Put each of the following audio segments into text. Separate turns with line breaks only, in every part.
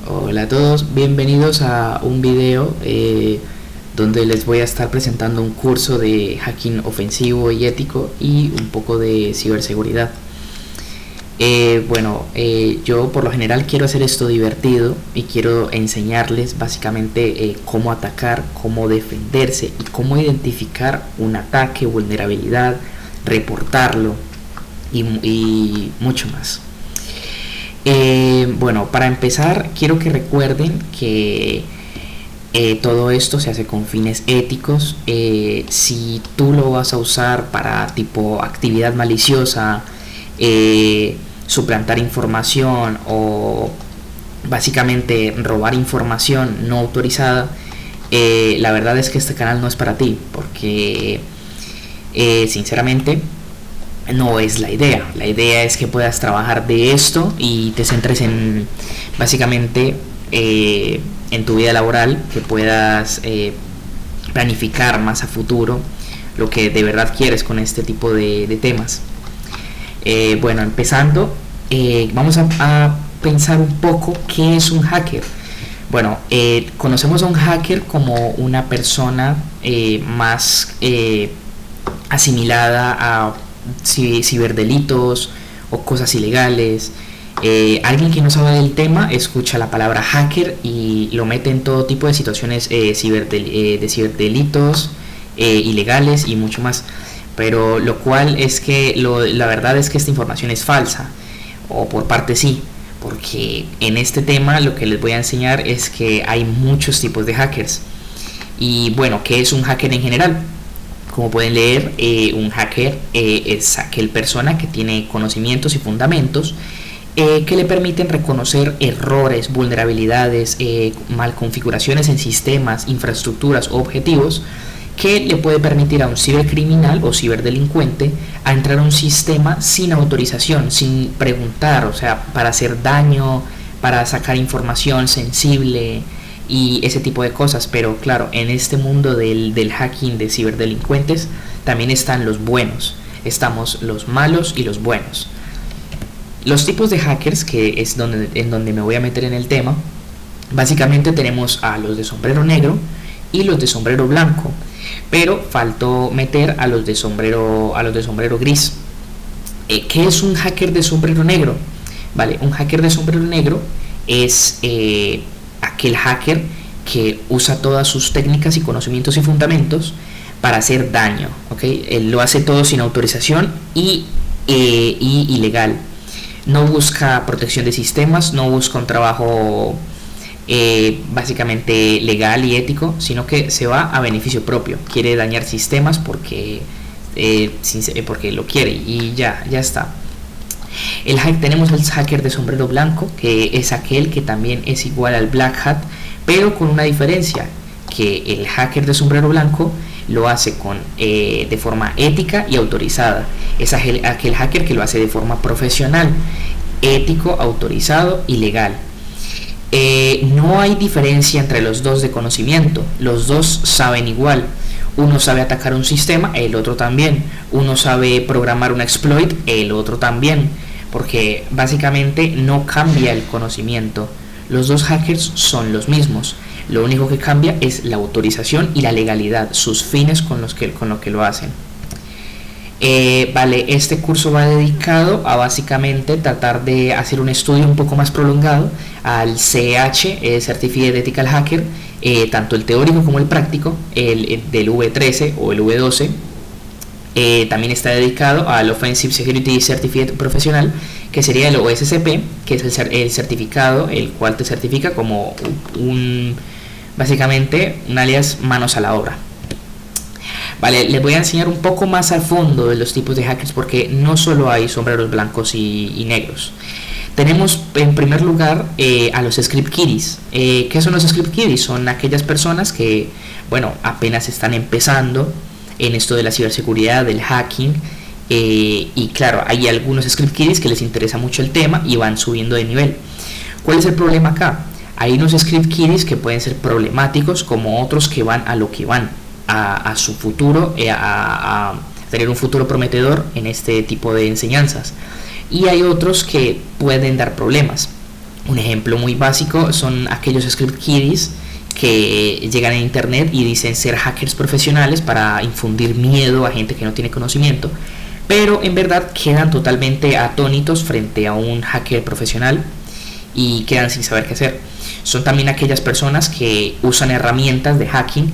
Hola a todos, bienvenidos a un video donde les voy a estar presentando un curso de hacking ofensivo y ético y un poco de ciberseguridad. Yo por lo general quiero hacer esto divertido y quiero enseñarles básicamente cómo atacar, cómo defenderse y cómo identificar un ataque, vulnerabilidad, reportarlo y mucho más. Para empezar quiero que recuerden que todo esto se hace con fines éticos. Si tú lo vas a usar para tipo actividad maliciosa, suplantar información o básicamente robar información no autorizada, la verdad es que este canal no es para ti, porque sinceramente no es la idea. La idea es que puedas trabajar de esto y te centres en básicamente en tu vida laboral, que puedas planificar más a futuro lo que de verdad quieres con este tipo de temas. Empezando, vamos a pensar un poco qué es un hacker. Conocemos a un hacker como una persona más asimilada a ciberdelitos o cosas ilegales. Alguien que no sabe del tema escucha la palabra hacker y lo mete en todo tipo de situaciones de ciberdelitos ilegales y mucho más, pero lo cual es que la verdad es que esta información es falsa, o por parte sí, porque en este tema lo que les voy a enseñar es que hay muchos tipos de hackers. Y bueno, ¿qué es un hacker en general? Como pueden leer, un hacker es aquel persona que tiene conocimientos y fundamentos que le permiten reconocer errores, vulnerabilidades, malconfiguraciones en sistemas, infraestructuras o objetivos, que le puede permitir a un cibercriminal o ciberdelincuente a entrar a un sistema sin autorización, sin preguntar, o sea, para hacer daño, para sacar información sensible y ese tipo de cosas. Pero claro, en este mundo del hacking de ciberdelincuentes también están los buenos, estamos los malos y los buenos. Los tipos de hackers, que es en donde me voy a meter en el tema, básicamente tenemos a los de sombrero negro y los de sombrero blanco, pero faltó meter a los de sombrero gris. ¿Qué es un hacker de sombrero negro? Vale, un hacker de sombrero negro es aquel hacker que usa todas sus técnicas y conocimientos y fundamentos para hacer daño, ¿okay? Él lo hace todo sin autorización y ilegal. No busca protección de sistemas, no busca un trabajo básicamente legal y ético, sino que se va a beneficio propio. Quiere dañar sistemas porque lo quiere y ya está. Tenemos el hacker de sombrero blanco, que es aquel que también es igual al Black Hat, pero con una diferencia, que el hacker de sombrero blanco lo hace de forma ética y autorizada. Es aquel hacker que lo hace de forma profesional, ético, autorizado y legal. No hay diferencia entre los dos de conocimiento, los dos saben igual. Uno sabe atacar un sistema, el otro también. Uno sabe programar un exploit, el otro también, porque básicamente no cambia el conocimiento. Los dos hackers son los mismos. Lo único que cambia es la autorización y la legalidad, sus fines con lo que lo hacen. Este curso va dedicado a básicamente tratar de hacer un estudio un poco más prolongado al CEH, Certified Ethical Hacker, tanto el teórico como el práctico, el del V13 o el V12. También está dedicado al Offensive Security Certificate Profesional, que sería el OSCP, que es el certificado, el cual te certifica como básicamente un alias manos a la obra. Les voy a enseñar un poco más al fondo de los tipos de hackers, porque no solo hay sombreros blancos y negros. Tenemos en primer lugar a los script kiddies. ¿Qué son los script kiddies? Son aquellas personas que, apenas están empezando en esto de la ciberseguridad, del hacking, y claro, hay algunos script kiddies que les interesa mucho el tema y van subiendo de nivel. ¿Cuál es el problema acá? Hay unos script kiddies que pueden ser problemáticos, como otros que van a lo que van, a su futuro, a tener un futuro prometedor en este tipo de enseñanzas. Y hay otros que pueden dar problemas. Un ejemplo muy básico son aquellos script kiddies que llegan a internet y dicen ser hackers profesionales para infundir miedo a gente que no tiene conocimiento, pero en verdad quedan totalmente atónitos frente a un hacker profesional y quedan sin saber qué hacer. Son también aquellas personas que usan herramientas de hacking,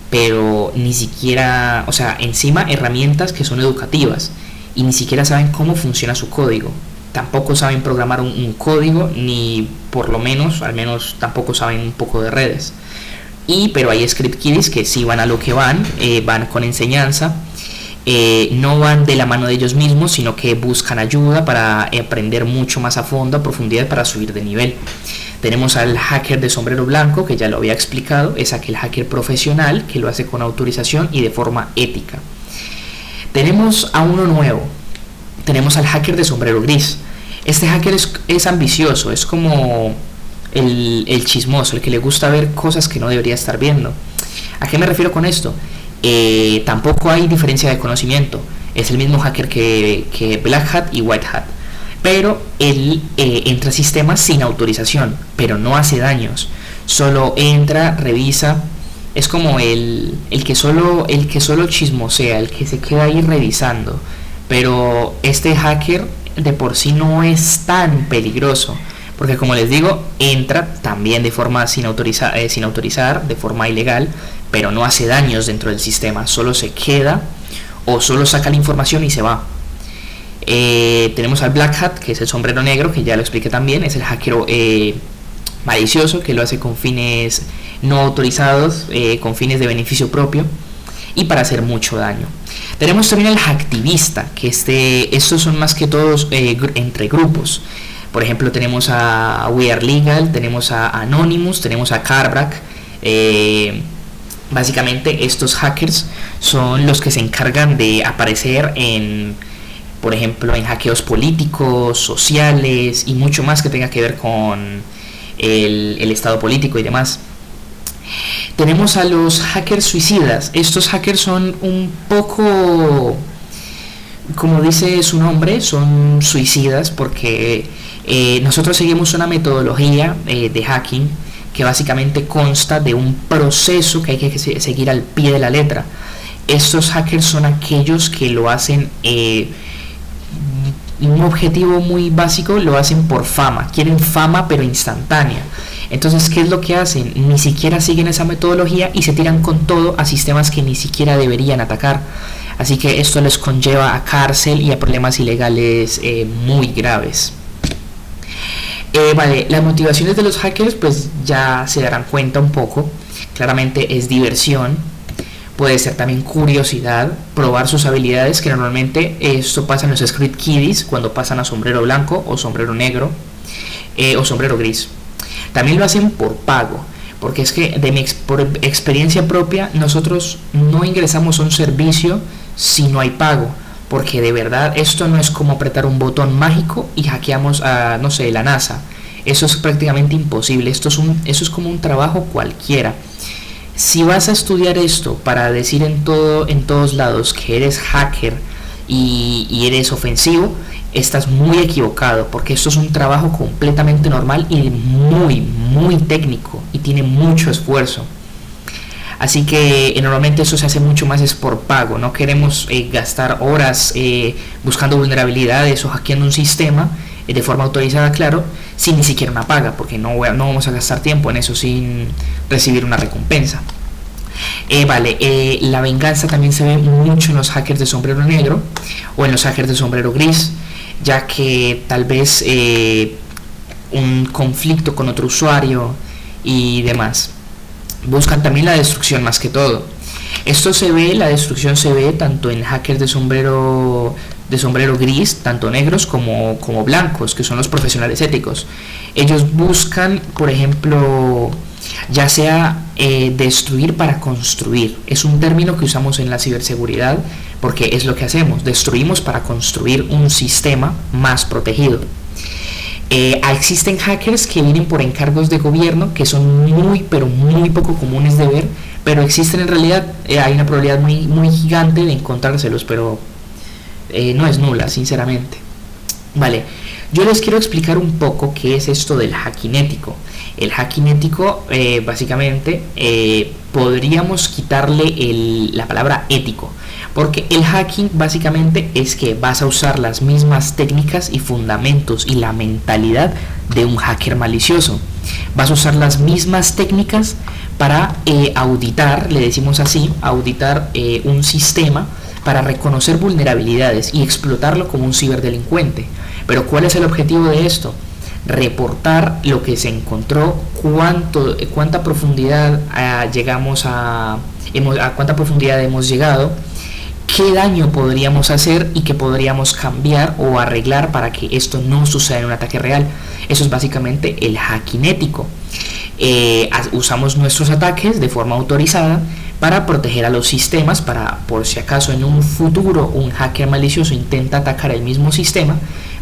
pero ni siquiera, o sea, encima herramientas que son educativas y ni siquiera saben cómo funciona su código. Tampoco saben programar un código, ni por lo menos, al menos tampoco saben un poco de redes. Pero hay script kiddies que sí van a lo que van, van con enseñanza, no van de la mano de ellos mismos, sino que buscan ayuda para aprender mucho más a fondo, a profundidad, para subir de nivel. Tenemos al hacker de sombrero blanco, que ya lo había explicado, es aquel hacker profesional que lo hace con autorización y de forma ética. Tenemos a uno nuevo, tenemos al hacker de sombrero gris. Este hacker es ambicioso, es como el chismoso, el que le gusta ver cosas que no debería estar viendo. ¿A qué me refiero con esto? Tampoco hay diferencia de conocimiento, es el mismo hacker que Black Hat y White Hat, pero él entra a sistemas sin autorización, pero no hace daños, solo entra, revisa, es como el que solo chismosea, el que se queda ahí revisando, pero este hacker de por sí no es tan peligroso, porque como les digo, entra también de forma sin autorizar, de forma ilegal, pero no hace daños dentro del sistema, solo se queda o solo saca la información y se va. Tenemos al Black Hat, que es el sombrero negro, que ya lo expliqué también, es el hacker malicioso, que lo hace con fines no autorizados, con fines de beneficio propio y para hacer mucho daño. Tenemos también al hacktivista, que estos son más que todos entre grupos. Por ejemplo, tenemos a We Are Legal, tenemos a Anonymous, tenemos a Carbrack. Básicamente estos hackers son los que se encargan de aparecer por ejemplo, en hackeos políticos, sociales y mucho más que tenga que ver con el estado político y demás. Tenemos a los hackers suicidas. Estos hackers son un poco, como dice su nombre, son suicidas porque nosotros seguimos una metodología de hacking que básicamente consta de un proceso que hay que seguir al pie de la letra. Estos hackers son aquellos que lo hacen, un objetivo muy básico, lo hacen por fama, quieren fama pero instantánea. Entonces, ¿qué es lo que hacen? Ni siquiera siguen esa metodología y se tiran con todo a sistemas que ni siquiera deberían atacar. Así que esto les conlleva a cárcel y a problemas ilegales muy graves. Vale, las motivaciones de los hackers pues ya se darán cuenta un poco. Claramente es diversión, puede ser también curiosidad, probar sus habilidades, que normalmente esto pasa en los script kiddies cuando pasan a sombrero blanco o sombrero negro o sombrero gris. También lo hacen por pago, porque es que por experiencia propia nosotros no ingresamos a un servicio si no hay pago, porque de verdad esto no es como apretar un botón mágico y hackeamos a, no sé, la NASA. Eso es prácticamente imposible, eso es como un trabajo cualquiera. Si vas a estudiar esto para decir en todos lados que eres hacker y eres ofensivo, estás muy equivocado, porque esto es un trabajo completamente normal y muy, muy técnico y tiene mucho esfuerzo. Así que normalmente eso se hace mucho más es por pago. No queremos gastar horas buscando vulnerabilidades o hackeando un sistema de forma autorizada, claro, sin ni siquiera una paga, porque no vamos a gastar tiempo en eso sin recibir una recompensa. La venganza también se ve mucho en los hackers de sombrero negro o en los hackers de sombrero gris, ya que tal vez un conflicto con otro usuario y demás. Buscan también la destrucción más que todo. La destrucción se ve tanto en hackers de sombrero gris, tanto negros como blancos, que son los profesionales éticos. Ellos buscan, por ejemplo, ya sea destruir para construir. Es un término que usamos en la ciberseguridad porque es lo que hacemos, destruimos para construir un sistema más protegido. Existen hackers que vienen por encargos de gobierno, que son muy pero muy poco comunes de ver, pero existen en realidad. Hay una probabilidad muy, muy gigante de encontrárselos, pero no es nula, sinceramente. Vale, Yo les quiero explicar un poco qué es esto del hacking ético. El hacking ético, básicamente, podríamos quitarle la palabra ético, porque el hacking básicamente es que vas a usar las mismas técnicas y fundamentos y la mentalidad de un hacker malicioso. Vas a usar las mismas técnicas para auditar, le decimos así, auditar un sistema para reconocer vulnerabilidades y explotarlo como un ciberdelincuente. Pero ¿cuál es el objetivo de esto? Reportar lo que se encontró, cuánta profundidad a cuánta profundidad hemos llegado, qué daño podríamos hacer y qué podríamos cambiar o arreglar para que esto no suceda en un ataque real. Eso es básicamente el hacking ético. Usamos nuestros ataques de forma autorizada para proteger a los sistemas, para por si acaso en un futuro un hacker malicioso intenta atacar el mismo sistema,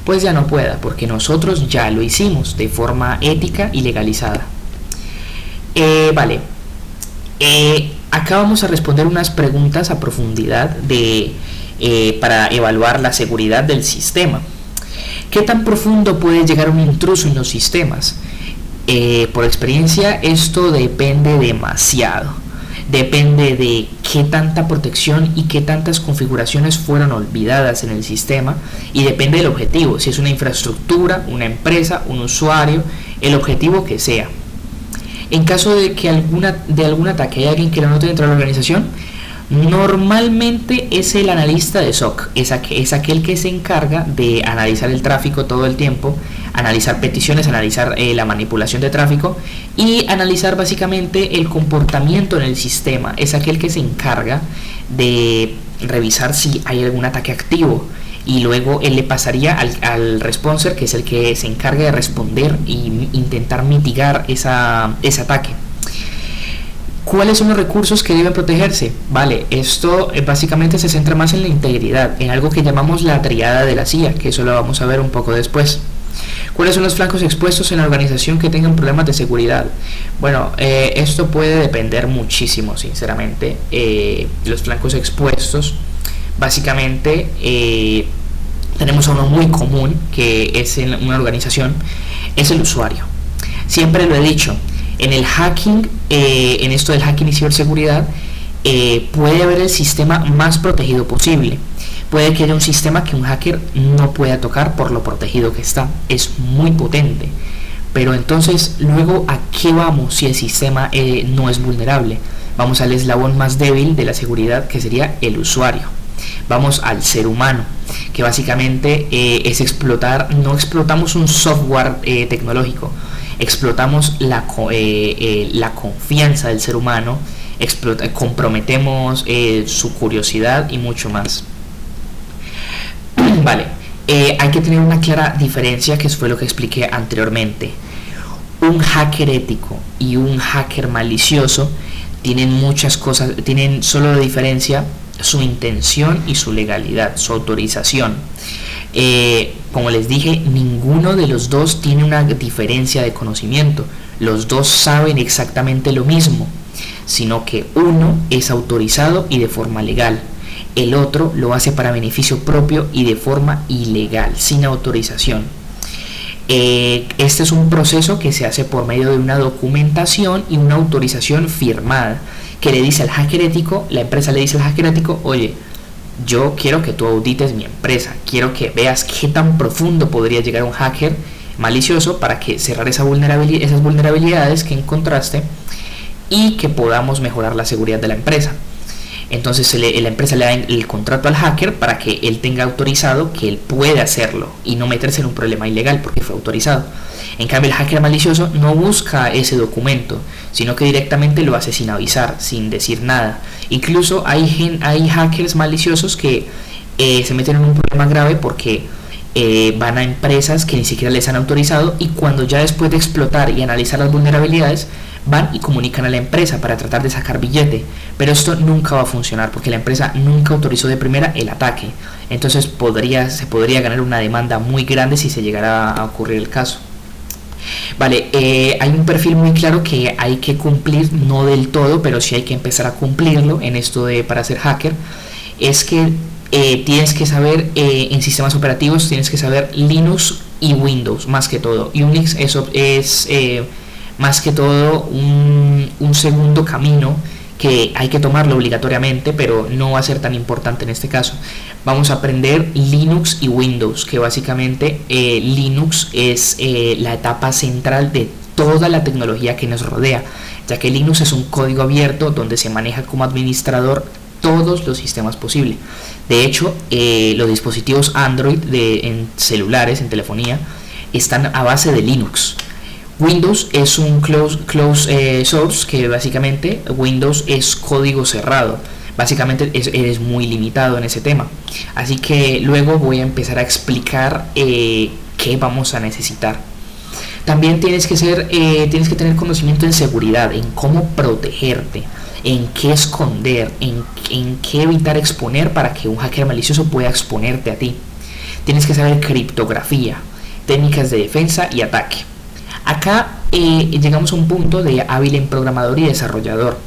pues ya no pueda, porque nosotros ya lo hicimos de forma ética y legalizada. Vale. Acá vamos a responder unas preguntas a profundidad para evaluar la seguridad del sistema. ¿Qué tan profundo puede llegar un intruso en los sistemas? Por experiencia, esto depende demasiado. Depende de qué tanta protección y qué tantas configuraciones fueron olvidadas en el sistema, y depende del objetivo, si es una infraestructura, una empresa, un usuario, el objetivo que sea. En caso de que de algún ataque haya alguien que lo note dentro de la organización, normalmente es el analista de SOC, es aquel que se encarga de analizar el tráfico todo el tiempo, analizar peticiones, analizar la manipulación de tráfico y analizar básicamente el comportamiento en el sistema. Es aquel que se encarga de revisar si hay algún ataque activo, y luego él le pasaría al responder, que es el que se encarga de responder e intentar mitigar ese ataque. ¿Cuáles son los recursos que deben protegerse? Vale, esto básicamente se centra más en la integridad, en algo que llamamos la triada de la CIA, que eso lo vamos a ver un poco después. ¿Cuáles son los flancos expuestos en la organización que tengan problemas de seguridad? Bueno, esto puede depender muchísimo, sinceramente. Los flancos expuestos, básicamente, tenemos uno muy común, que es en una organización, es el usuario. Siempre lo he dicho, en el hacking, en esto del hacking y ciberseguridad, puede haber el sistema más protegido posible. Puede que haya un sistema que un hacker no pueda tocar por lo protegido que está. Es muy potente. Pero entonces, luego, ¿a qué vamos si el sistema no es vulnerable? Vamos al eslabón más débil de la seguridad, que sería el usuario. Vamos al ser humano, que básicamente es explotar. No explotamos un software tecnológico, explotamos la confianza del ser humano, comprometemos su curiosidad y mucho más. Vale, hay que tener una clara diferencia, que fue lo que expliqué anteriormente. Un hacker ético y un hacker malicioso tienen muchas cosas, tienen solo de diferencia su intención y su legalidad, su autorización. Como les dije, ninguno de los dos tiene una diferencia de conocimiento. Los dos saben exactamente lo mismo, sino que uno es autorizado y de forma legal. El otro lo hace para beneficio propio y de forma ilegal, sin autorización. Este es un proceso que se hace por medio de una documentación y una autorización firmada, que le dice al hacker ético, la empresa le dice al hacker ético: oye, yo quiero que tú audites mi empresa, quiero que veas qué tan profundo podría llegar un hacker malicioso para que cerrar esas vulnerabilidades que encontraste y que podamos mejorar la seguridad de la empresa. Entonces la empresa le da el contrato al hacker para que él tenga autorizado que él puede hacerlo y no meterse en un problema ilegal porque fue autorizado. En cambio, el hacker malicioso no busca ese documento, sino que directamente lo hace sin avisar, sin decir nada. Incluso hay hackers maliciosos que se meten en un problema grave porque van a empresas que ni siquiera les han autorizado, y cuando ya después de explotar y analizar las vulnerabilidades, van y comunican a la empresa para tratar de sacar billete. Pero esto nunca va a funcionar porque la empresa nunca autorizó de primera el ataque. Entonces se podría ganar una demanda muy grande si se llegara a ocurrir el caso. Vale, hay un perfil muy claro que hay que cumplir, no del todo, pero sí hay que empezar a cumplirlo en esto de para ser hacker. Es que tienes que saber en sistemas operativos, tienes que saber Linux y Windows más que todo. Unix es más que todo un segundo camino que hay que tomarlo obligatoriamente, pero no va a ser tan importante en este caso. Vamos a aprender Linux y Windows, que básicamente Linux es la etapa central de toda la tecnología que nos rodea, ya que Linux es un código abierto donde se maneja como administrador todos los sistemas posibles. De hecho, los dispositivos Android en celulares, en telefonía, están a base de Linux. Windows es un closed source, que básicamente Windows es código cerrado. Básicamente eres muy limitado en ese tema. Así que luego voy a empezar a explicar qué vamos a necesitar. También tienes que tener conocimiento en seguridad, en cómo protegerte, en qué esconder, en qué evitar exponer para que un hacker malicioso pueda exponerte a ti. Tienes que saber criptografía, técnicas de defensa y ataque. Acá llegamos a un punto de hábil en programador y desarrollador.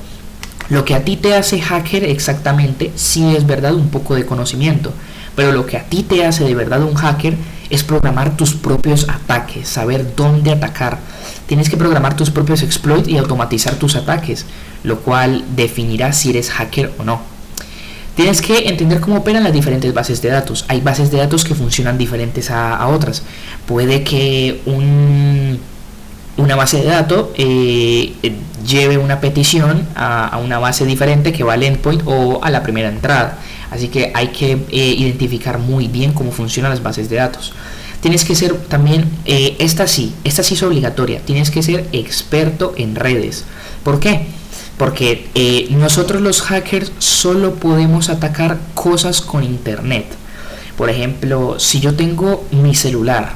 Lo que a ti te hace hacker exactamente, sí es verdad, un poco de conocimiento, pero lo que a ti te hace de verdad un hacker es programar tus propios ataques, saber dónde atacar. Tienes que programar tus propios exploits y automatizar tus ataques, lo cual definirá si eres hacker o no. Tienes que entender cómo operan las diferentes bases de datos. Hay bases de datos que funcionan diferentes a otras. Puede que una base de datos lleve una petición a una base diferente que va al endpoint o a la primera entrada. Así que hay que identificar muy bien cómo funcionan las bases de datos. Tienes que ser también, esta sí es obligatoria, tienes que ser experto en redes. ¿Por qué? Porque nosotros los hackers solo podemos atacar cosas con internet. Por ejemplo, si yo tengo mi celular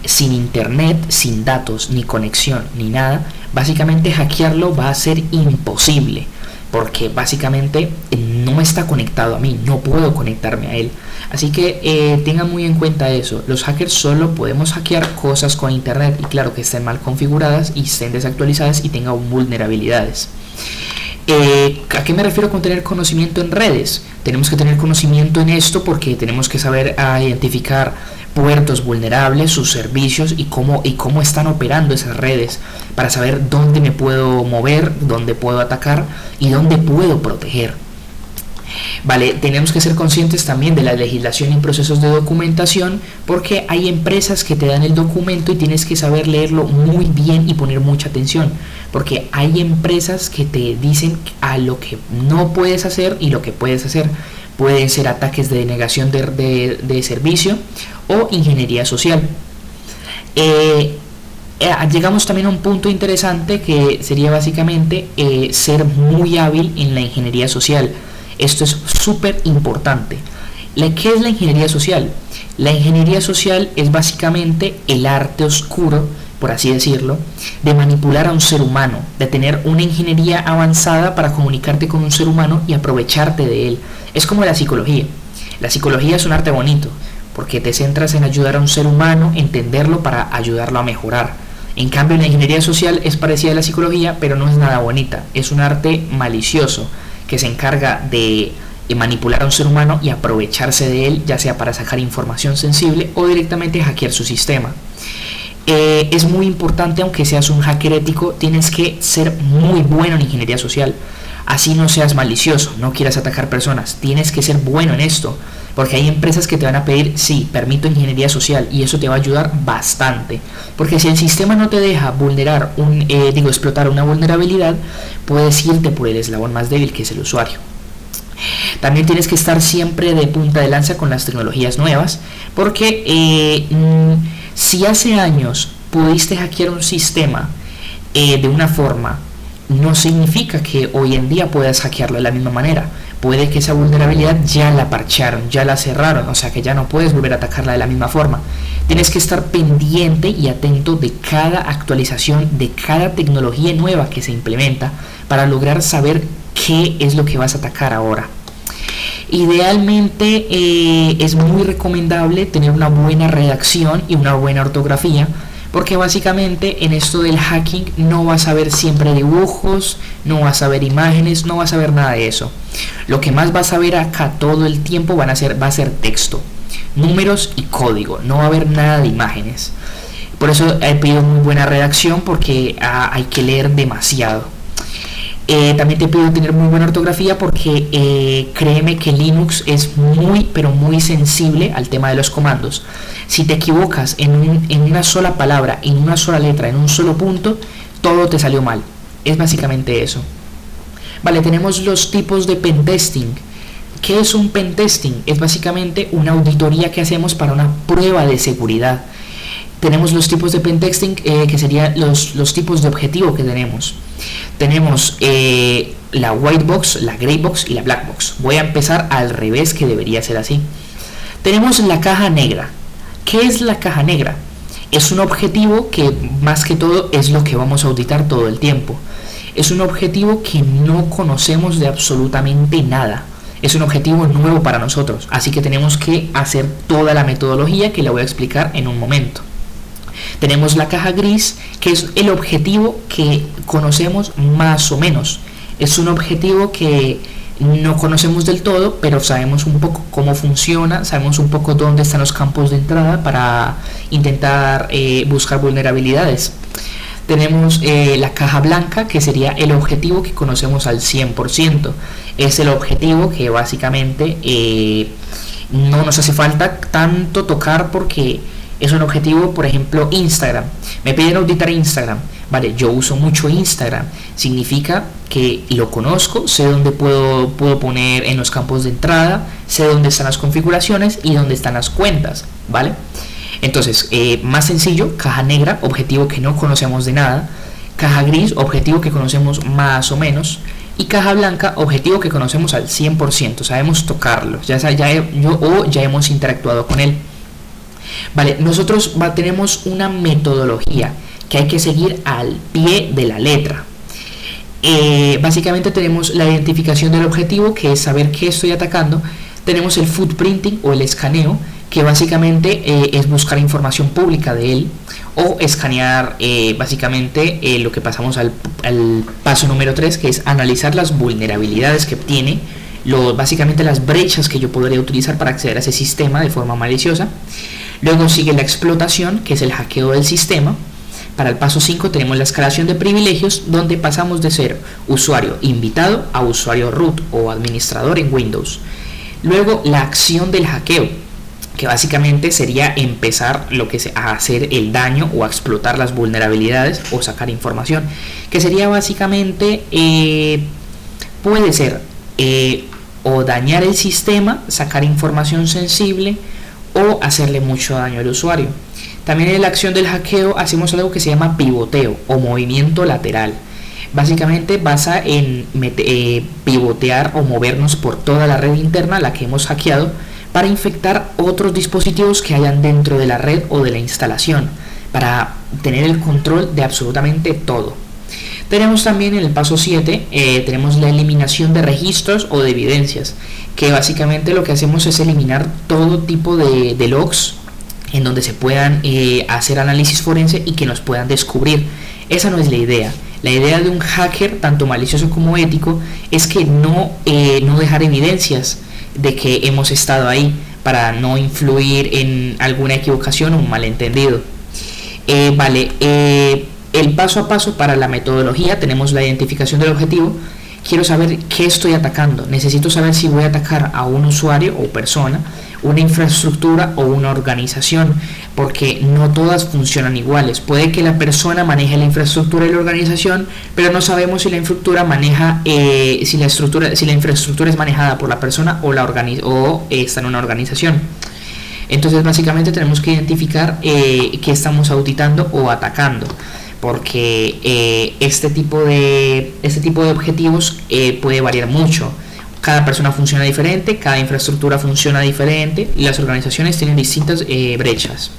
sin internet, sin datos, ni conexión, ni nada, básicamente hackearlo va a ser imposible, porque básicamente no está conectado a mí, no puedo conectarme a él. Así que tengan muy en cuenta eso. Los hackers solo podemos hackear cosas con internet, y claro, que estén mal configuradas y estén desactualizadas y tengan vulnerabilidades. ¿A qué me refiero con tener conocimiento en redes? Tenemos que tener conocimiento en esto porque tenemos que saber identificar puertos vulnerables, sus servicios y cómo están operando esas redes, para saber dónde me puedo mover, dónde puedo atacar y dónde puedo proteger. Vale, tenemos que ser conscientes también de la legislación y procesos de documentación, porque hay empresas que te dan el documento y tienes que saber leerlo muy bien y poner mucha atención, porque hay empresas que te dicen a lo que no puedes hacer y lo que puedes hacer. Pueden ser ataques de denegación de servicio o ingeniería social. Llegamos también a un punto interesante que sería básicamente ser muy hábil en la ingeniería social. Esto es súper importante. ¿Qué es la ingeniería social? La ingeniería social es básicamente el arte oscuro, por así decirlo, de manipular a un ser humano, de tener una ingeniería avanzada para comunicarte con un ser humano y aprovecharte de él. Es como la psicología. La psicología es un arte bonito, porque te centras en ayudar a un ser humano, entenderlo para ayudarlo a mejorar. En cambio, la ingeniería social es parecida a la psicología, pero no es nada bonita. Es un arte malicioso que se encarga de manipular a un ser humano y aprovecharse de él, ya sea para sacar información sensible o directamente hackear su sistema. Es muy importante, aunque seas un hacker ético, tienes que ser muy bueno en ingeniería social. Así no seas malicioso, no quieras atacar personas, tienes que ser bueno en esto, porque hay empresas que te van a pedir, sí, permito ingeniería social, y eso te va a ayudar bastante, porque si el sistema no te deja explotar una vulnerabilidad, puedes irte por el eslabón más débil, que es el usuario. También tienes que estar siempre de punta de lanza con las tecnologías nuevas, porque si hace años pudiste hackear un sistema de una forma, no significa que hoy en día puedas hackearlo de la misma manera. Puede que esa vulnerabilidad ya la parcharon, ya la cerraron, o sea que ya no puedes volver a atacarla de la misma forma. Tienes que estar pendiente y atento de cada actualización, de cada tecnología nueva que se implementa, para lograr saber qué es lo que vas a atacar ahora. Idealmente es muy recomendable tener una buena redacción y una buena ortografía, porque básicamente en esto del hacking no vas a ver siempre dibujos, no vas a ver imágenes, no vas a ver nada de eso. Lo que más vas a ver acá todo el tiempo va a ser texto. números y código, no va a haber nada de imágenes. Por eso he pedido muy buena redacción, porque hay que leer demasiado. También te pido tener muy buena ortografía, porque créeme que Linux es muy pero muy sensible al tema de los comandos. Si te equivocas en una sola palabra, en una sola letra, en un solo punto, todo te salió mal. Es básicamente eso. Vale, tenemos los tipos de pentesting. ¿Qué es un pentesting? Es básicamente una auditoría que hacemos para una prueba de seguridad. Tenemos los tipos de pentesting, que serían los tipos de objetivo que tenemos. Tenemos la white box, la gray box y la black box. Voy a empezar al revés, que debería ser así. Tenemos la caja negra. ¿Qué es la caja negra? Es un objetivo que más que todo es lo que vamos a auditar todo el tiempo. Es un objetivo que no conocemos de absolutamente nada. Es un objetivo nuevo para nosotros, así que tenemos que hacer toda la metodología, que la voy a explicar en un momento. Tenemos la caja gris, que es el objetivo que conocemos más o menos. Es un objetivo que no conocemos del todo, pero sabemos un poco cómo funciona, sabemos un poco dónde están los campos de entrada para intentar buscar vulnerabilidades. Tenemos la caja blanca, que sería el objetivo que conocemos al 100%. Es el objetivo que básicamente no nos hace falta tanto tocar, porque es un objetivo, por ejemplo, Instagram. Me piden auditar Instagram. Vale, yo uso mucho Instagram. Significa que lo conozco, sé dónde puedo poner en los campos de entrada, sé dónde están las configuraciones y dónde están las cuentas, ¿vale? Entonces, más sencillo, caja negra, objetivo que no conocemos de nada. Caja gris, objetivo que conocemos más o menos. Y caja blanca, objetivo que conocemos al 100%, sabemos tocarlo, ya hemos interactuado con él. Vale, nosotros tenemos una metodología que hay que seguir al pie de la letra. Básicamente tenemos la identificación del objetivo, que es saber qué estoy atacando. Tenemos el footprinting o el escaneo, que básicamente es buscar información pública de él, o escanear básicamente lo que pasamos al paso número 3, que es analizar las vulnerabilidades que tiene, básicamente las brechas que yo podría utilizar para acceder a ese sistema de forma maliciosa. Luego sigue la explotación, que es el hackeo del sistema. Para el paso 5 tenemos la escalación de privilegios, donde pasamos de ser usuario invitado a usuario root o administrador en Windows. Luego la acción del hackeo, que básicamente sería empezar a hacer el daño o a explotar las vulnerabilidades o sacar información, que sería básicamente puede ser o dañar el sistema, sacar información sensible o hacerle mucho daño al usuario. También en la acción del hackeo hacemos algo que se llama pivoteo o movimiento lateral. Básicamente basa en pivotear o movernos por toda la red interna, la que hemos hackeado, para infectar otros dispositivos que hayan dentro de la red o de la instalación, para tener el control de absolutamente todo. Tenemos también en el paso 7, tenemos la eliminación de registros o de evidencias, que básicamente lo que hacemos es eliminar todo tipo de logs en donde se puedan hacer análisis forense y que nos puedan descubrir. Esa no es la idea. La idea de un hacker, tanto malicioso como ético, es que no dejar evidencias de que hemos estado ahí, para no influir en alguna equivocación o un malentendido. El paso a paso para la metodología: tenemos la identificación del objetivo. Quiero saber qué estoy atacando. Necesito saber si voy a atacar a un usuario o persona, una infraestructura o una organización, porque no todas funcionan iguales. Puede que la persona maneje la infraestructura y la organización, pero no sabemos si la infraestructura es manejada por la persona o está en una organización. Entonces básicamente tenemos que identificar qué estamos auditando o atacando, porque este tipo de objetivos puede variar mucho. Cada persona funciona diferente, cada infraestructura funciona diferente y las organizaciones tienen distintas brechas.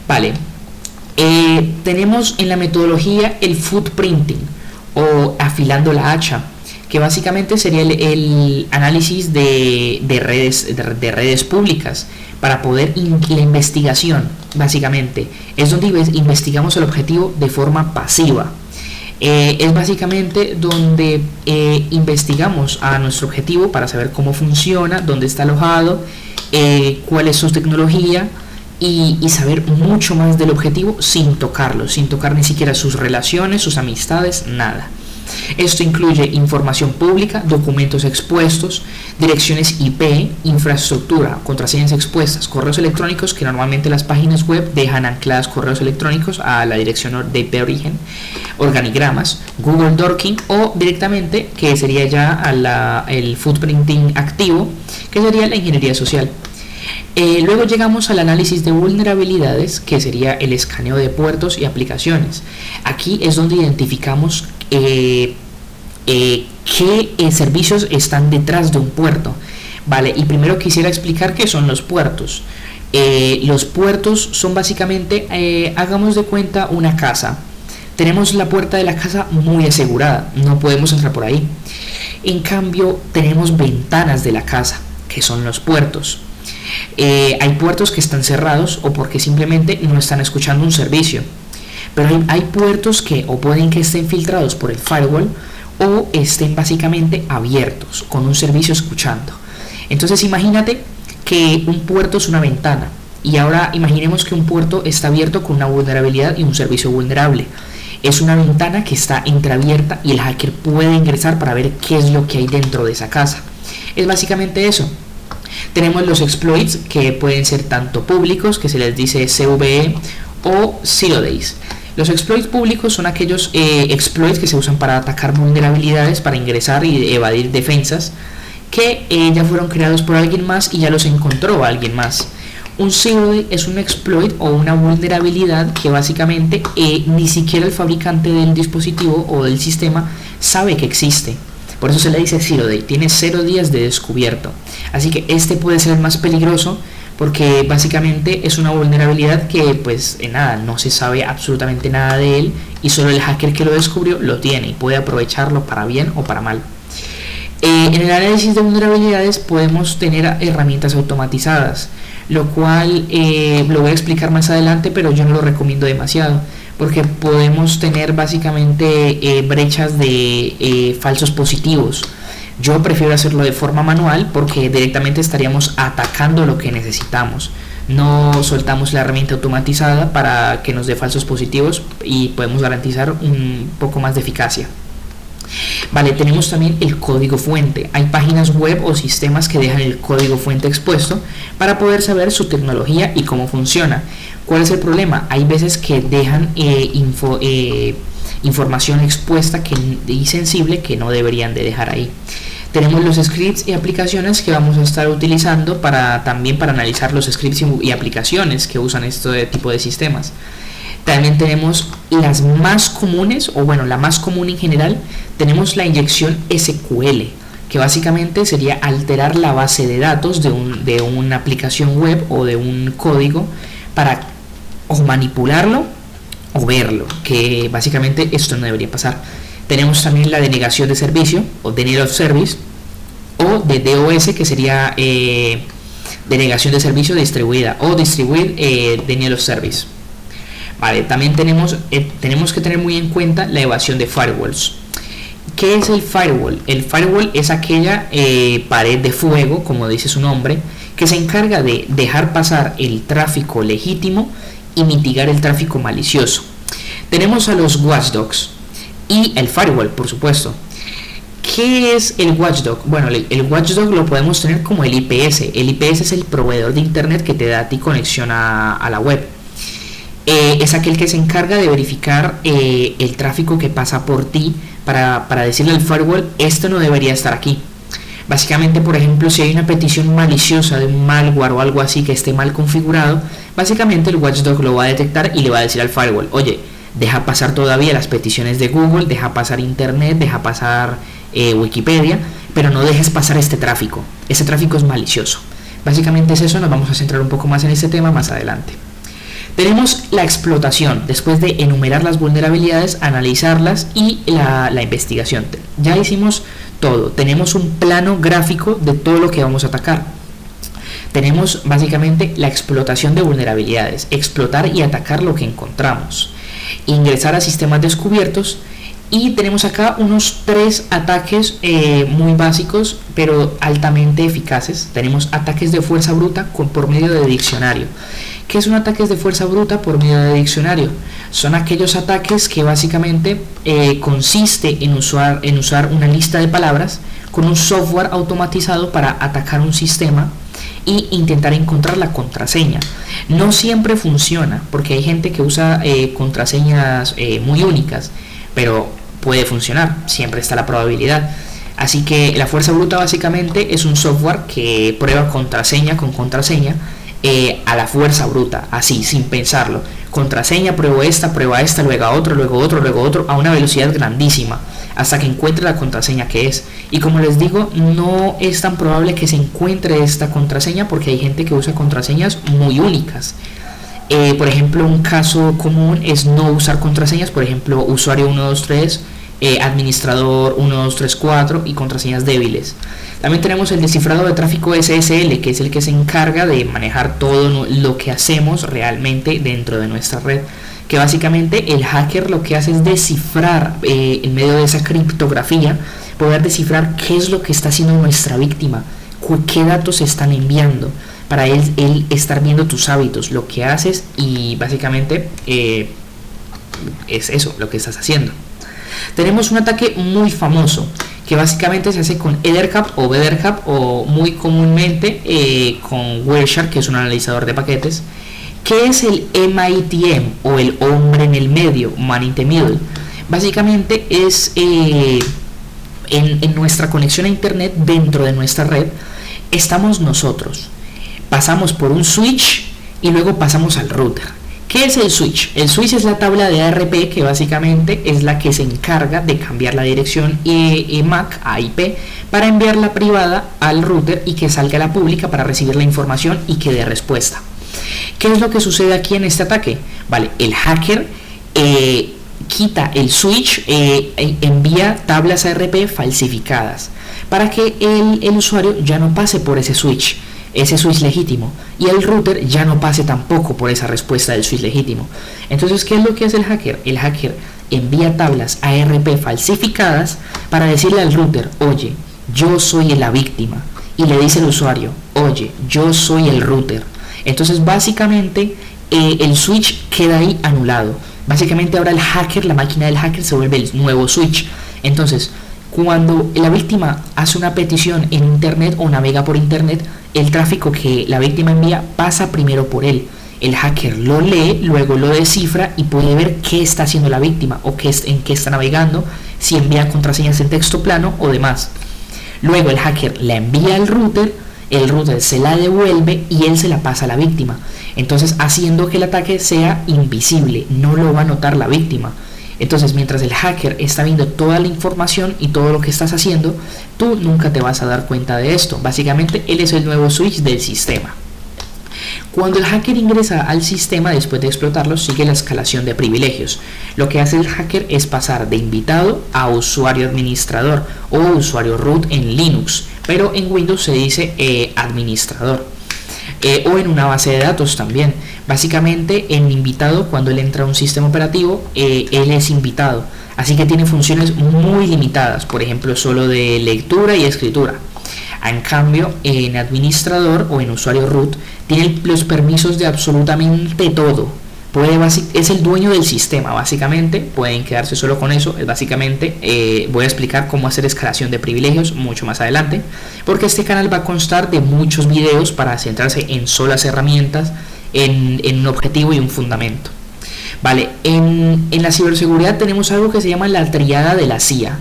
Vale, tenemos en la metodología el footprinting o afilando la hacha, que básicamente sería el análisis de redes públicas para poder la investigación. Básicamente es donde investigamos el objetivo de forma pasiva. Es básicamente donde investigamos a nuestro objetivo para saber cómo funciona, dónde está alojado, cuál es su tecnología y saber mucho más del objetivo sin tocarlo, sin tocar ni siquiera sus relaciones, sus amistades, nada. Esto incluye información pública, documentos expuestos, direcciones IP, infraestructura, contraseñas expuestas, correos electrónicos, que normalmente las páginas web dejan ancladas correos electrónicos a la dirección de IP origen, organigramas, Google Docking o directamente, que sería ya el footprinting activo, que sería la ingeniería social. Luego llegamos al análisis de vulnerabilidades, que sería el escaneo de puertos y aplicaciones. Aquí es donde identificamos qué servicios están detrás de un puerto. Vale, y primero quisiera explicar qué son los puertos. Los puertos son básicamente, hagamos de cuenta una casa. Tenemos la puerta de la casa muy asegurada, no podemos entrar por ahí. En cambio, tenemos ventanas de la casa, que son los puertos. Hay puertos que están cerrados o porque simplemente no están escuchando un servicio, pero hay puertos que o pueden que estén filtrados por el firewall o estén básicamente abiertos con un servicio escuchando. Entonces imagínate que un puerto es una ventana y ahora imaginemos que un puerto está abierto con una vulnerabilidad y un servicio vulnerable. Es una ventana que está entreabierta y el hacker puede ingresar para ver qué es lo que hay dentro de esa casa. Es básicamente eso. Tenemos los exploits, que pueden ser tanto públicos, que se les dice CVE, o Zero Days. Los exploits públicos son aquellos exploits que se usan para atacar vulnerabilidades, para ingresar y evadir defensas, que ya fueron creados por alguien más y ya los encontró alguien más. Un Zero Day es un exploit o una vulnerabilidad que básicamente ni siquiera el fabricante del dispositivo o del sistema sabe que existe. Por eso se le dice Zero Day, tiene 0 días de descubierto. Así que este puede ser el más peligroso porque básicamente es una vulnerabilidad que pues nada, no se sabe absolutamente nada de él y solo el hacker que lo descubrió lo tiene y puede aprovecharlo para bien o para mal. En el análisis de vulnerabilidades podemos tener herramientas automatizadas, lo cual lo voy a explicar más adelante, pero yo no lo recomiendo demasiado porque podemos tener básicamente brechas de falsos positivos. Yo prefiero hacerlo de forma manual porque directamente estaríamos atacando lo que necesitamos. No soltamos la herramienta automatizada para que nos dé falsos positivos y podemos garantizar un poco más de eficacia. Vale, tenemos también el código fuente. Hay páginas web o sistemas que dejan el código fuente expuesto para poder saber su tecnología y cómo funciona. ¿Cuál es el problema? Hay veces que dejan información expuesta y sensible que no deberían de dejar ahí. Tenemos los scripts y aplicaciones que vamos a estar utilizando también para analizar los scripts y aplicaciones que usan este tipo de sistemas. También tenemos las más comunes, o bueno, la más común en general, tenemos la inyección SQL, que básicamente sería alterar la base de datos de una aplicación web o de un código para o manipularlo o verlo, que básicamente esto no debería pasar. Tenemos también la denegación de servicio o denial of service, o de DOS, que sería denegación de servicio distribuida, o distribuir denial of service. Vale, también tenemos que tener muy en cuenta la evasión de firewalls. ¿Qué es el firewall? El firewall es aquella pared de fuego, como dice su nombre, que se encarga de dejar pasar el tráfico legítimo y mitigar el tráfico malicioso. Tenemos a los watchdogs y el firewall, por supuesto. ¿Qué es el watchdog? Bueno, el watchdog lo podemos tener como el IPS. El IPS es el proveedor de internet que te da a ti conexión a la web. Es aquel que se encarga de verificar el tráfico que pasa por ti para decirle al firewall, esto no debería estar aquí. Básicamente, por ejemplo, si hay una petición maliciosa de un malware o algo así que esté mal configurado, básicamente el watchdog lo va a detectar y le va a decir al firewall, oye, deja pasar todavía las peticiones de Google, deja pasar internet, deja pasar Wikipedia, pero no dejes pasar este tráfico. Ese tráfico es malicioso. Básicamente es eso, nos vamos a centrar un poco más en este tema más adelante. Tenemos la explotación, después de enumerar las vulnerabilidades, analizarlas y la investigación. Ya hicimos todo, tenemos un plano gráfico de todo lo que vamos a atacar. Tenemos básicamente la explotación de vulnerabilidades, explotar y atacar lo que encontramos, ingresar a sistemas descubiertos Y tenemos acá unos 3 ataques muy básicos, pero altamente eficaces. Tenemos ataques de fuerza bruta por medio de diccionario. ¿Qué son ataques de fuerza bruta por medio de diccionario? Son aquellos ataques que básicamente consiste en usar una lista de palabras con un software automatizado para atacar un sistema e intentar encontrar la contraseña. No siempre funciona, porque hay gente que usa contraseñas muy únicas, pero puede funcionar, siempre está la probabilidad. Así que la fuerza bruta básicamente es un software que prueba contraseña con contraseña a la fuerza bruta, así, sin pensarlo. Contraseña, prueba esta, luego otro, a una velocidad grandísima, hasta que encuentre la contraseña que es. Y como les digo, no es tan probable que se encuentre esta contraseña, porque hay gente que usa contraseñas muy únicas. Por ejemplo, un caso común es no usar contraseñas, por ejemplo, usuario 123, administrador 1234 y contraseñas débiles. También tenemos el descifrado de tráfico SSL, que es el que se encarga de manejar todo lo que hacemos realmente dentro de nuestra red, que básicamente el hacker lo que hace es descifrar en medio de esa criptografía, poder descifrar qué es lo que está haciendo nuestra víctima, qué datos se están enviando, para él estar viendo tus hábitos, lo que haces, y básicamente es eso lo que estás haciendo. Tenemos un ataque muy famoso que básicamente se hace con EtherCap o BetterCap, o muy comúnmente con Wireshark, que es un analizador de paquetes. ¿Qué es el MITM o el hombre en el medio, man in the middle? Básicamente es en nuestra conexión a internet, dentro de nuestra red, estamos nosotros. Pasamos por un switch y luego pasamos al router. ¿Qué es el switch? El switch es la tabla de ARP, que básicamente es la que se encarga de cambiar la dirección MAC a IP para enviarla privada al router y que salga a la pública para recibir la información y que dé respuesta. ¿Qué es lo que sucede aquí en este ataque? Vale, el hacker quita el switch, envía tablas ARP falsificadas para que el usuario ya no pase por ese switch legítimo, y el router ya no pase tampoco por esa respuesta del switch legítimo. Entonces, ¿qué es lo que hace el hacker? El hacker envía tablas ARP falsificadas para decirle al router: oye, yo soy la víctima, y le dice al usuario: oye, yo soy el router. Entonces básicamente el switch queda ahí anulado. Básicamente ahora el hacker, la máquina del hacker, se vuelve el nuevo switch. Entonces, cuando la víctima hace una petición en internet o navega por internet, el tráfico que la víctima envía pasa primero por él. El hacker lo lee, luego lo descifra y puede ver qué está haciendo la víctima o en qué está navegando, si envía contraseñas en texto plano o demás. Luego el hacker la envía al router, el router se la devuelve y él se la pasa a la víctima. Entonces, haciendo que el ataque sea invisible, no lo va a notar la víctima. Entonces, mientras el hacker está viendo toda la información y todo lo que estás haciendo, tú nunca te vas a dar cuenta de esto. Básicamente, él es el nuevo switch del sistema. Cuando el hacker ingresa al sistema, después de explotarlo, sigue la escalación de privilegios. Lo que hace el hacker es pasar de invitado a usuario administrador o usuario root en Linux, pero en Windows se dice administrador. O en una base de datos también. Básicamente, en invitado, cuando él entra a un sistema operativo, él es invitado, así que tiene funciones muy limitadas, por ejemplo, solo de lectura y escritura. En cambio, en administrador o en usuario root, tiene los permisos de absolutamente todo. Es el dueño del sistema, básicamente. Pueden quedarse solo con eso. Básicamente, voy a explicar cómo hacer escalación de privilegios mucho más adelante, porque este canal va a constar de muchos videos para centrarse en solas herramientas, en un objetivo y un fundamento. Vale, en la ciberseguridad tenemos algo que se llama la triada de la CIA,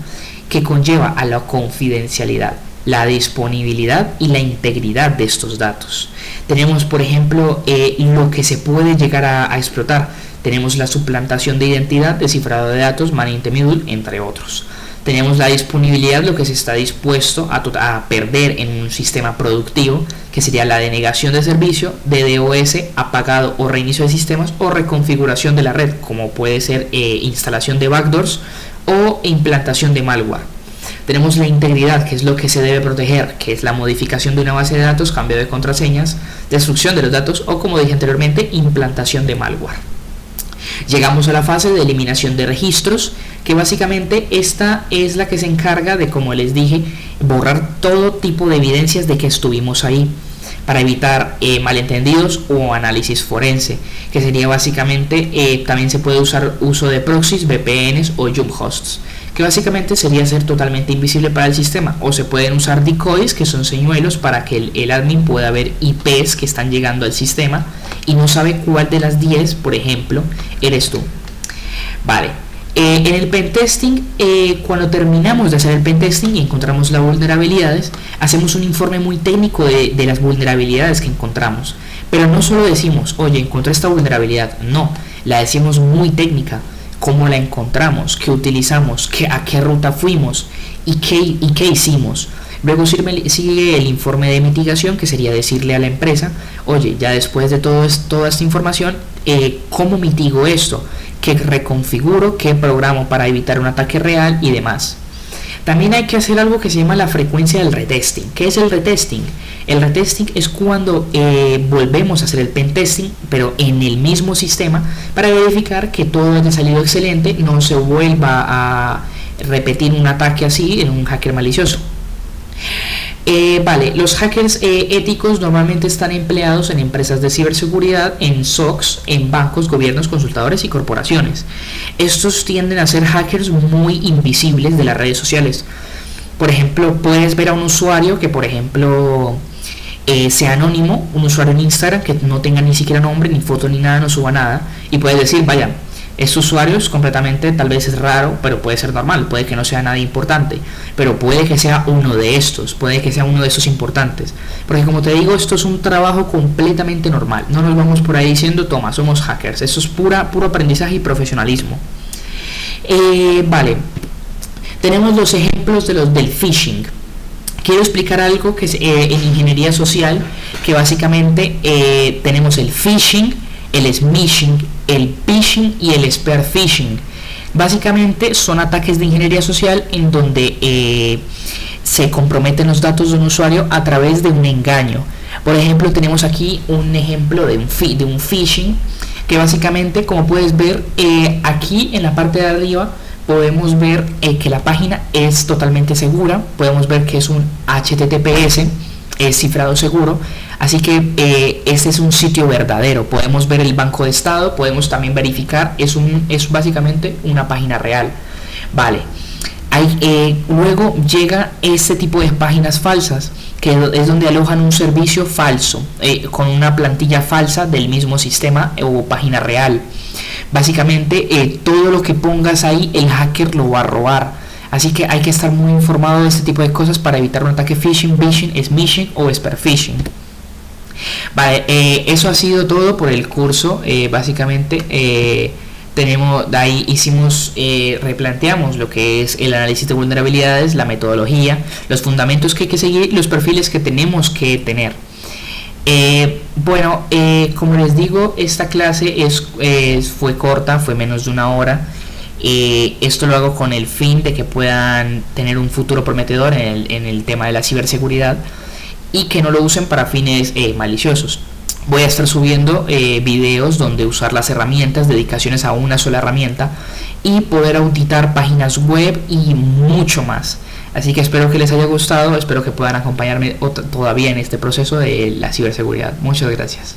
que conlleva a la confidencialidad, la disponibilidad y la integridad de estos datos. Tenemos, por ejemplo, lo que se puede llegar a explotar. Tenemos la suplantación de identidad, descifrado de datos, man in the middle, entre otros. Tenemos la disponibilidad, lo que se está dispuesto a perder en un sistema productivo, que sería la denegación de servicio, DDoS, apagado o reinicio de sistemas, o reconfiguración de la red, como puede ser instalación de backdoors o implantación de malware. Tenemos la integridad, que es lo que se debe proteger, que es la modificación de una base de datos, cambio de contraseñas, destrucción de los datos o, como dije anteriormente, implantación de malware. Llegamos a la fase de eliminación de registros, que básicamente esta es la que se encarga de, como les dije, borrar todo tipo de evidencias de que estuvimos ahí, para evitar malentendidos o análisis forense, que sería básicamente, también se puede usar uso de proxies, VPNs o jump hosts, que básicamente sería ser totalmente invisible para el sistema, o se pueden usar decoys, que son señuelos para que el admin pueda ver IPs que están llegando al sistema y no sabe cuál de las 10, por ejemplo, eres tú. Vale. En el pentesting, cuando terminamos de hacer el pentesting y encontramos las vulnerabilidades, hacemos un informe muy técnico de las vulnerabilidades que encontramos. Pero no solo decimos, oye, encontré esta vulnerabilidad, no, la decimos muy técnica, cómo la encontramos, qué utilizamos, a qué ruta fuimos y qué hicimos. Luego sigue el informe de mitigación, que sería decirle a la empresa, oye, ya después de toda esta información, ¿cómo mitigo esto? ¿Qué reconfiguro? ¿Qué programo para evitar un ataque real? Y demás. También hay que hacer algo que se llama la frecuencia del retesting. ¿Qué es el retesting? El retesting es cuando volvemos a hacer el pentesting, pero en el mismo sistema, para verificar que todo haya salido excelente, no se vuelva a repetir un ataque así en un hacker malicioso. Vale, los hackers éticos normalmente están empleados en empresas de ciberseguridad, en SOCs, en bancos, gobiernos, consultadores y corporaciones. Estos tienden a ser hackers muy invisibles de las redes sociales. Por ejemplo, puedes ver a un usuario que, por ejemplo, sea anónimo, un usuario en Instagram que no tenga ni siquiera nombre, ni foto, ni nada, no suba nada, y puedes decir, vaya, este usuario es completamente, tal vez es raro, pero puede ser normal, puede que no sea nada importante, pero puede que sea uno de estos, puede que sea uno de estos importantes, porque como te digo, esto es un trabajo completamente normal, no nos vamos por ahí diciendo, toma, somos hackers, esto es puro aprendizaje y profesionalismo. Vale, tenemos los ejemplos del phishing. Quiero explicar algo que es en ingeniería social, que básicamente tenemos el phishing, el smishing, el phishing y el spear phishing. Básicamente son ataques de ingeniería social en donde se comprometen los datos de un usuario a través de un engaño. Por ejemplo, tenemos aquí un ejemplo de un phishing, que básicamente, como puedes ver, aquí en la parte de arriba podemos ver que la página es totalmente segura, podemos ver que es un HTTPS, es cifrado seguro, así que este es un sitio verdadero, podemos ver el banco de estado, podemos también verificar, es básicamente una página real. Vale, luego llega este tipo de páginas falsas, que es donde alojan un servicio falso, con una plantilla falsa del mismo sistema o página real. Básicamente todo lo que pongas ahí el hacker lo va a robar. Así que hay que estar muy informado de este tipo de cosas para evitar un ataque phishing, smishing o spear phishing. Vale, eso ha sido todo por el curso. Básicamente de ahí replanteamos lo que es el análisis de vulnerabilidades, la metodología, los fundamentos que hay que seguir, los perfiles que tenemos que tener. Bueno, como les digo, esta clase fue corta, fue menos de una hora. Esto lo hago con el fin de que puedan tener un futuro prometedor en el tema de la ciberseguridad y que no lo usen para fines maliciosos. Voy a estar subiendo videos donde usar las herramientas, dedicaciones a una sola herramienta y poder auditar páginas web y mucho más. Así que espero que les haya gustado, espero que puedan acompañarme todavía en este proceso de la ciberseguridad. Muchas gracias.